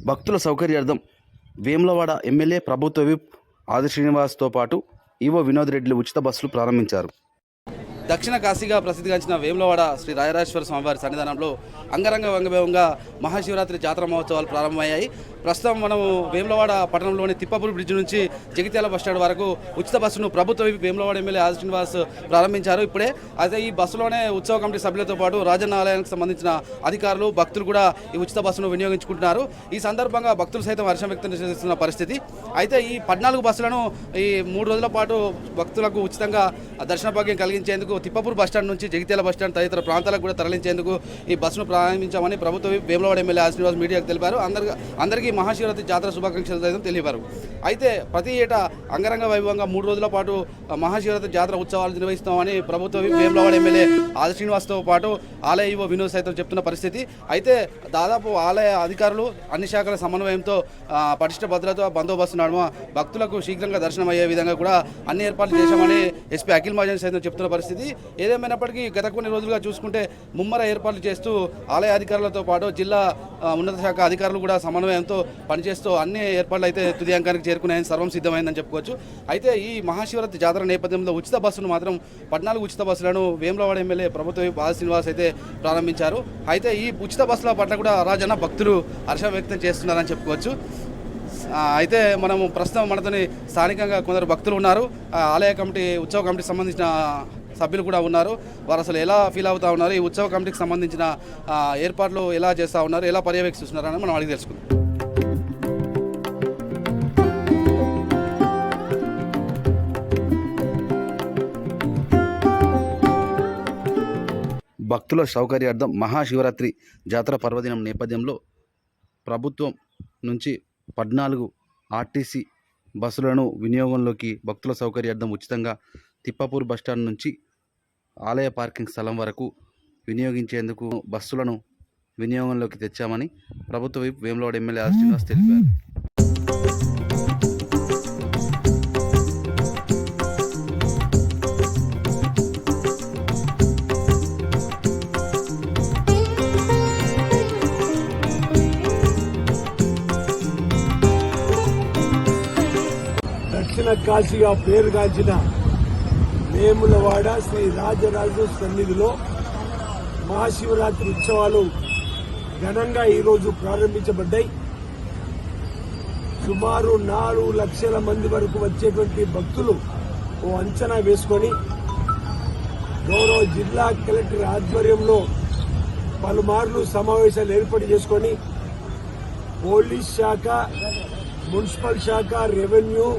భక్తుల సౌకర్యార్థం వేములవాడ ఎమ్మెల్యే ప్రభుత్వ విప్ ఆది శ్రీనివాస్తో పాటు ఈవో వినోద్ రెడ్డిలు ఉచిత బస్సులు ప్రారంభించారు. దక్షిణ కాశీగా ప్రసిద్ధిగాంచిన వేములవాడ శ్రీ రాజరాజేశ్వర స్వామివారి సన్నిధానంలో అంగరంగ వైభవంగా మహాశివరాత్రి జాతర మహోత్సవాలు ప్రారంభమయ్యాయి. ప్రస్తుతం మనము వేములవాడ పట్టణంలోని తిప్పపూర్ బ్రిడ్జ్ నుంచి జగిత్యాల బస్టాండ్ వరకు ఉచిత బస్సును ప్రభుత్వ వేములవాడ ఎమ్మెల్యే ఆది శ్రీనివాస్ ప్రారంభించారు. ఇప్పుడే అయితే ఈ బస్సులోనే ఉత్సవ కమిటీ సభ్యులతో పాటు రాజన్న ఆలయానికి సంబంధించిన అధికారులు భక్తులు కూడా ఈ ఉచిత బస్సును వినియోగించుకుంటున్నారు. ఈ సందర్భంగా భక్తులు సైతం హర్షం వ్యక్తం చేస్తున్న పరిస్థితి. అయితే ఈ 14 బస్సులను ఈ 3 రోజుల పాటు భక్తులకు ఉచితంగా దర్శన భాగ్యం కలిగించేందుకు తిప్పపూర్ బస్టాండ్ నుంచి జగిత్యాల బస్టాండ్ తదితర ప్రాంతాలకు కూడా తరలించేందుకు ఈ బస్సును ప్రారంభించామని ప్రభుత్వ వేములవాడ ఎమ్మెల్యే ఆది శ్రీనివాస్ మీడియాకు తెలిపారు. అందరికీ మహాశివరాత్రి జాతర శుభాకాంక్షలు సైతం తెలిపారు. అయితే ప్రతి ఏటా అంగరంగ వైభవంగా 3 రోజుల పాటు మహాశివరాత్రి జాతర ఉత్సవాలు నిర్వహిస్తామని ప్రభుత్వ వేములవాడ ఎమ్మెల్యే ఆది శ్రీనివాస్తో పాటు ఆలయ ఈవో వినోద్ సైతం చెప్తున్న పరిస్థితి. అయితే దాదాపు ఆలయ అధికారులు అన్ని శాఖల సమన్వయంతో పటిష్ట భద్రత బందోబస్తు నడుమ భక్తులకు శీఘ్రంగా దర్శనం అయ్యే విధంగా కూడా అన్ని ఏర్పాట్లు చేశామని ఎస్పీ అఖిల్ మహాజన్ సైతం చెప్తున్న పరిస్థితి. ఏదేమైనప్పటికీ గత కొన్ని రోజులుగా చూసుకుంటే ముమ్మర ఏర్పాట్లు చేస్తూ ఆలయ అధికారులతో పాటు జిల్లా ఉన్నత శాఖ అధికారులు కూడా సమన్వయంతో పనిచేస్తూ అన్ని ఏర్పాట్లు అయితే తుది అంకానికి చేరుకున్నాయని సర్వం సిద్ధమైందని చెప్పుకోవచ్చు. అయితే ఈ మహాశివరాత్రి జాతర నేపథ్యంలో ఉచిత బస్సును మాత్రం 14 ఉచిత బస్సులను వేములవాడ ఎమ్మెల్యే ప్రభుత్వ ఆది శ్రీనివాస్ అయితే ప్రారంభించారు. అయితే ఈ ఉచిత బస్సుల పట్ల కూడా రాజన్న భక్తులు హర్షం వ్యక్తం చేస్తున్నారని చెప్పుకోవచ్చు. అయితే మనము ప్రస్తుతం మనతోని స్థానికంగా కొందరు భక్తులు ఉన్నారు. ఆలయ కమిటీ ఉత్సవ కమిటీకి సంబంధించిన సభ్యులు కూడా ఉన్నారు. వారు అసలు ఎలా ఫీల్ అవుతూ ఉన్నారు, ఈ ఉత్సవ కమిటీకి సంబంధించిన ఏర్పాట్లు ఎలా చేస్తూ ఉన్నారు, ఎలా పర్యవేక్షిస్తున్నారని మనం అడిగి తెలుసుకుందాం. భక్తుల సౌకర్యార్థం మహాశివరాత్రి జాతర పర్వదినం నేపథ్యంలో ప్రభుత్వం నుంచి 14 ఆర్టీసీ బస్సులను వినియోగంలోకి భక్తుల సౌకర్యార్థం ఉచితంగా తిప్పపూర్ బస్టాండ్ నుంచి ఆలయ పార్కింగ్ స్థలం వరకు వినియోగించేందుకు బస్సులను వినియోగంలోకి తెచ్చామని ప్రభుత్వ విప్ వేములవాడ ఎమ్మెల్యే ఆది శ్రీనివాస్ తెలిపారు. దక్షిణ కాశీగా పేరుగాంచిన వేములవాడ శ్రీ రాజరాజేశ్వర సన్నిధిలో మహాశివరాత్రి ఉత్సవాలు ఘనంగా ఈరోజు ప్రారంభించబడ్డాయి. సుమారు 4 లక్షల మంది వరకు వచ్చేటువంటి భక్తులు ఓ అంచనా వేసుకొని గౌరవ జిల్లా కలెక్టర్ ఆధ్వర్యంలో పలుమార్లు సమావేశాలు ఏర్పాటు చేసుకొని పోలీస్ శాఖ, మున్సిపల్ శాఖ, రెవెన్యూ,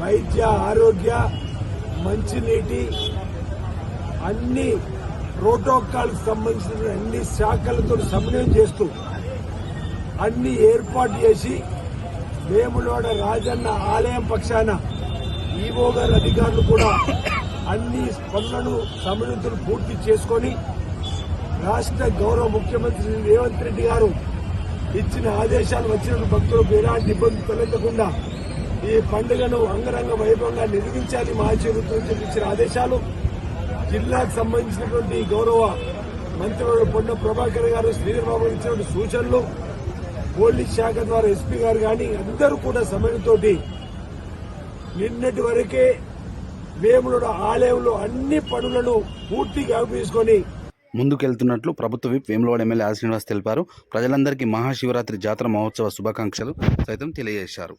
వైద్య ఆరోగ్య, మంచినీటి అన్ని ప్రోటోకాల్ సంబంధించిన అన్ని శాఖలతో సమన్వయం చేస్తూ అన్ని ఏర్పాటు చేసి వేములవాడ రాజన్న ఆలయం పక్షాన ఈవో గారి అధికారులు కూడా అన్ని పనులను సమన్వయంతో పూర్తి చేసుకొని రాష్ట్ర గౌరవ ముఖ్యమంత్రి రేవంత్ రెడ్డి గారు ఇచ్చిన ఆదేశాలు వచ్చిన భక్తులకు ఎలాంటి ఇబ్బంది తలెత్తకుండా ఈ పండుగను అంగరంగ వైభవంగా నిర్వహించాలి మహాశివరాత్రి నుంచి ఇచ్చిన ఆదేశాలు, జిల్లాకు సంబంధించినటువంటి గౌరవ మంత్రులు పొన్న ప్రభాకర్ గారు, శ్రీధర్ బాబు ఇచ్చినటువంటి సూచనలు, పోలీస్ శాఖ ద్వారా ఎస్పీ గారు కానీ అందరూ కూడా సమయంతోటి నిన్నటి వరకే వేములవాడ ఆలయంలో అన్ని పనులను పూర్తిగా తీసుకొని ముందుకెళ్తున్నట్లు ప్రభుత్వ విప్ వేములవాడ ఎమ్మెల్యే ఆది శ్రీనివాస్ తెలిపారు. ప్రజలందరికీ మహాశివరాత్రి జాతర మహోత్సవ శుభాకాంక్షలు సైతం తెలియజేశారు.